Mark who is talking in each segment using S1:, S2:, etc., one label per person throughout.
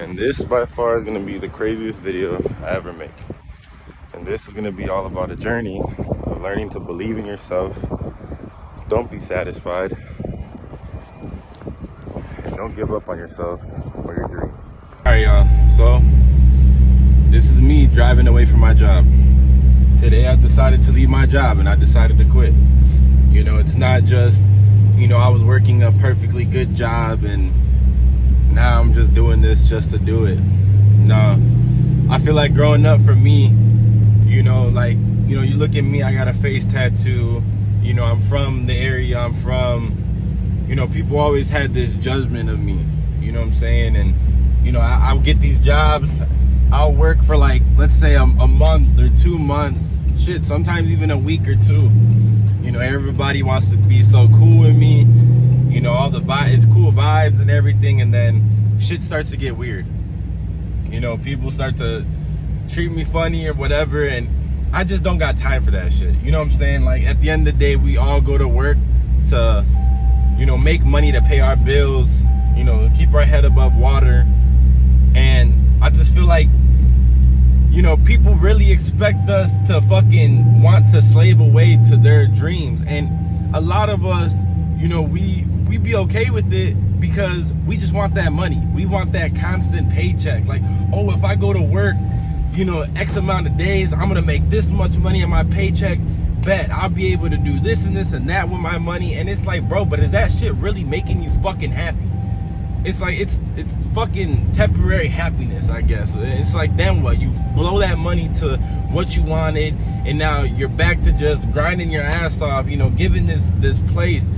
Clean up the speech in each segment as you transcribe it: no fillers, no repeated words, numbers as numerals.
S1: And this by far is gonna be the craziest video I ever make. And this is gonna be all about a journey of learning to believe in yourself. Don't be satisfied. And don't give up on yourself or your dreams. All right, y'all, so this is me driving away from my job. Today I decided to leave my job and I decided to quit. You know, it's not just, you know, I was working a perfectly good job and now I'm just doing this just to do it. No, I feel like growing up for me, you know, like, you know, you look at me, I got a face tattoo, you know, I'm from the area I'm from, you know, people always had this judgment of me, you know what I'm saying? And, you know, I'll get these jobs, I'll work for like, let's say a month or 2 months, shit, sometimes even a week or two. You know, everybody wants to be so cool with me, you know, all the it's cool vibes and everything, and then shit starts to get weird. You know, people start to treat me funny or whatever, and I just don't got time for that shit. You know what I'm saying? Like, at the end of the day, we all go to work to, you know, make money to pay our bills, you know, keep our head above water. And I just feel like, you know, people really expect us to fucking want to slave away to their dreams. And a lot of us, you know, we be okay with it because we just want that money. We want that constant paycheck. Like, oh, if I go to work, you know, X amount of days, I'm gonna make this much money in my paycheck. Bet I'll be able to do this and this and that with my money. And it's like, bro, but is that shit really making you fucking happy? It's like, it's fucking temporary happiness, I guess. It's like, then what? You blow that money to what you wanted, and now you're back to just grinding your ass off, you know, giving this place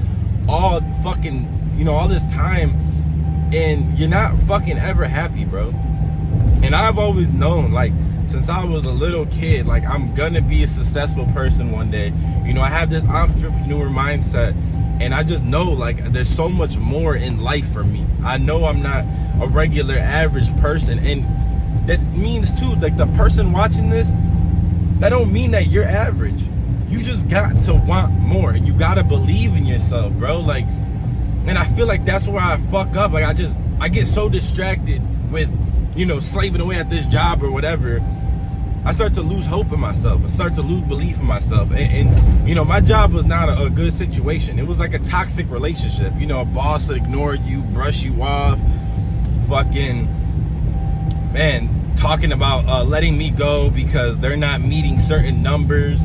S1: all fucking, you know, all this time, and you're not fucking ever happy, bro. And I've always known, like, since I was a little kid, like, I'm gonna be a successful person one day. You know, I have this entrepreneur mindset, and I just know, like, there's so much more in life for me. I know I'm not a regular average person, and that means too, like, the person watching this, that don't mean that you're average. You just got to want more, and you gotta believe in yourself, bro. Like, and I feel like that's where I fuck up. Like, I get so distracted with, you know, slaving away at this job or whatever. I start to lose hope in myself. I start to lose belief in myself. And you know, my job was not a good situation. It was like a toxic relationship. You know, a boss that ignored you, brush you off, fucking, man, talking about letting me go because they're not meeting certain numbers.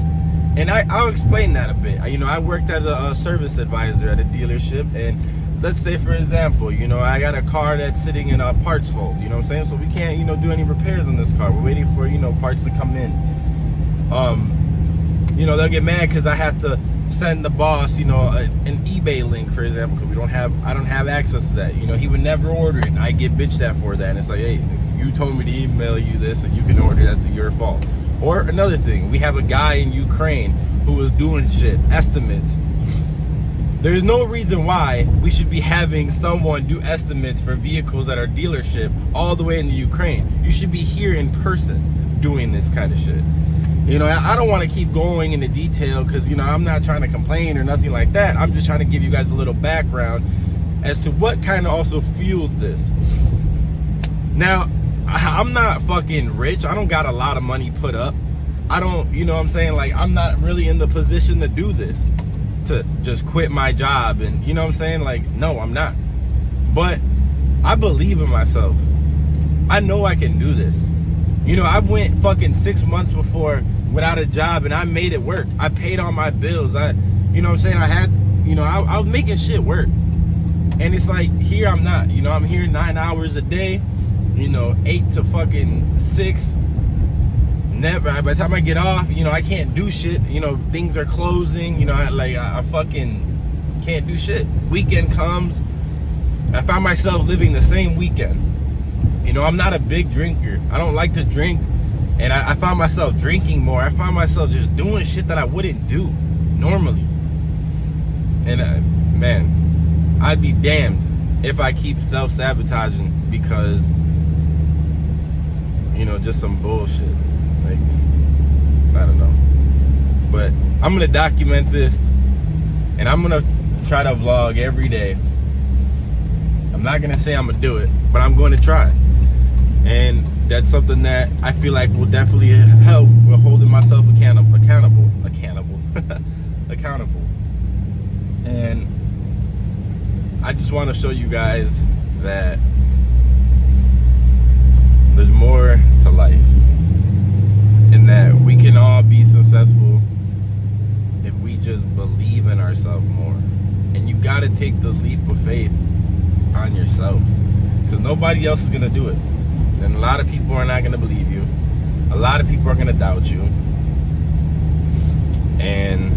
S1: And I'll explain that a bit. You know, I worked as a service advisor at a dealership, and let's say, for example, you know, I got a car that's sitting in a parts hold, you know what I'm saying? So we can't, you know, do any repairs on this car. We're waiting for, you know, parts to come in. You know, they'll get mad because I have to send the boss, you know, an eBay link, for example, because I don't have access to that. You know, he would never order it, and I get bitched at for that. And it's like, hey, you told me to email you this and you can order it, that's your fault. Or another thing, we have a guy in Ukraine who was doing shit, estimates. There's no reason why we should be having someone do estimates for vehicles at our dealership all the way in the Ukraine. You should be here in person doing this kind of shit. You know, I don't want to keep going into detail because, you know, I'm not trying to complain or nothing like that. I'm just trying to give you guys a little background as to what kind of also fueled this. Now, I'm not fucking rich. I don't got a lot of money put up. I don't, you know what I'm saying? Like, I'm not really in the position to do this, to just quit my job. And, you know what I'm saying? Like, no, I'm not. But I believe in myself. I know I can do this. You know, I went fucking 6 months before without a job, and I made it work. I paid all my bills. You know what I'm saying? I had, you know, I was making shit work. And it's like, here I'm not. You know, I'm here 9 hours a day. You know, 8 to fucking 6. Never. By the time I get off, you know, I can't do shit. You know, things are closing. You know, I fucking can't do shit. Weekend comes. I found myself living the same weekend. You know, I'm not a big drinker. I don't like to drink. And I found myself drinking more. I found myself just doing shit that I wouldn't do normally. And man, I'd be damned if I keep self-sabotaging because, you know, just some bullshit. Like, I don't know. But I'm gonna document this, and I'm gonna try to vlog every day. I'm not gonna say I'm gonna do it, but I'm going to try. And that's something that I feel like will definitely help with holding myself accountable. Accountable. And I just want to show you guys that there's more to life, and that we can all be successful if we just believe in ourselves more. And you got to take the leap of faith on yourself, because nobody else is going to do it. And a lot of people are not going to believe you. A lot of people are going to doubt you. And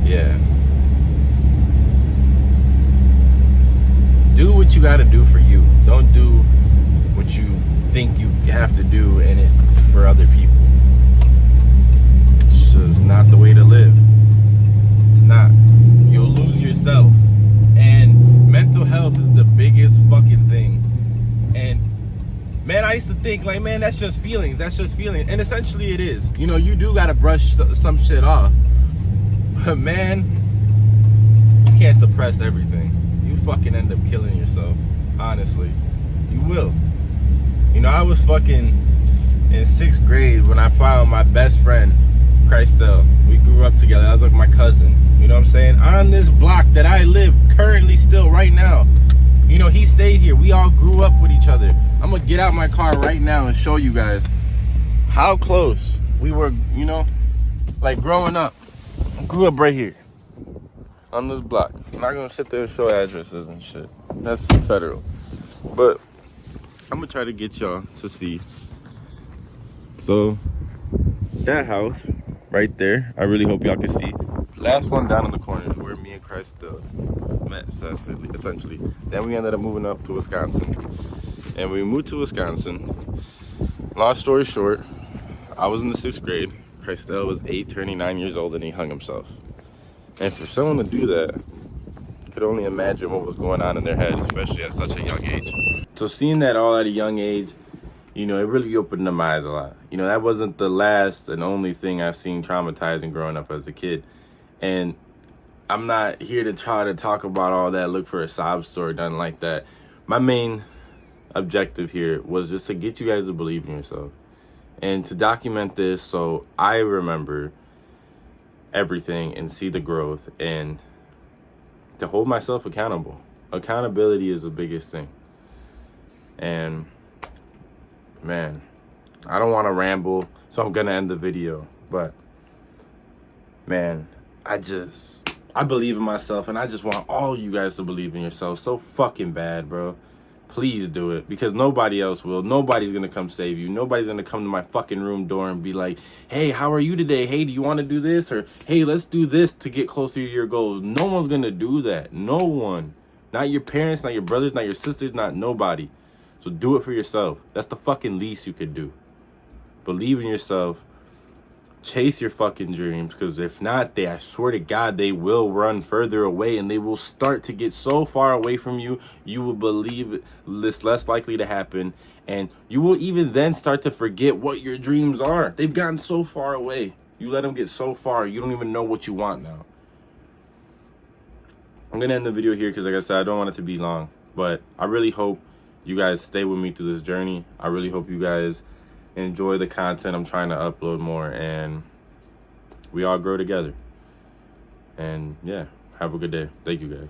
S1: yeah, do what you got to do for you. Don't do what you think you have to do in it for other people. It's just not the way to live. It's not. You'll lose yourself. And mental health is the biggest fucking thing. And man, I used to think like, man, that's just feelings. That's just feelings. And essentially it is. You know, you do got to brush some shit off. But man, you can't suppress everything. You fucking end up killing yourself. Honestly. You will. You know, I was fucking in 6th grade when I found my best friend, Christelle. We grew up together. I was like my cousin. You know what I'm saying? On this block that I live currently still right now. You know, he stayed here. We all grew up with each other. I'm gonna get out my car right now and show you guys how close we were, you know, like growing up. I grew up right here on this block. I'm not gonna sit there and show addresses and shit. That's federal. But I'm gonna try to get y'all to see. So that house right there, I really hope y'all can see. Last one down in the corner is where me and Christ met, essentially. Then we ended up moving up to Wisconsin. And we moved to Wisconsin. Long story short, I was in the 6th grade. Christelle was 8, turning 9 years old, and he hung himself. And for someone to do that, you could only imagine what was going on in their head, especially at such a young age. So seeing that all at a young age, you know, it really opened my eyes a lot. You know, that wasn't the last and only thing I've seen traumatizing growing up as a kid. And I'm not here to try to talk about all that, look for a sob story, nothing like that. My main objective here was just to get you guys to believe in yourself and to document this so I remember everything and see the growth and to hold myself accountable. Accountability is the biggest thing. And man, I don't want to ramble, so I'm gonna end the video. But man, I believe in myself, and I just want all you guys to believe in yourself so fucking bad, bro. Please do it, because nobody else will. Nobody's gonna come save you. Nobody's gonna come to my fucking room door and be like, hey, how are you today? Hey, do you want to do this? Or hey, let's do this to get closer to your goals. No one's gonna do that. No one. Not your parents, not your brothers, not your sisters, not nobody. So do it for yourself. That's the fucking least you could do. Believe in yourself. Chase your fucking dreams, because if not, I swear to God, they will run further away, and they will start to get so far away from you, you will believe it's less likely to happen, and you will even then start to forget what your dreams are. They've gotten so far away. You let them get so far, you don't even know what you want now. I'm going to end the video here because, like I said, I don't want it to be long, but I really hope you guys stay with me through this journey. I really hope you guys enjoy the content I'm trying to upload more, and we all grow together. And yeah, have a good day. Thank you guys.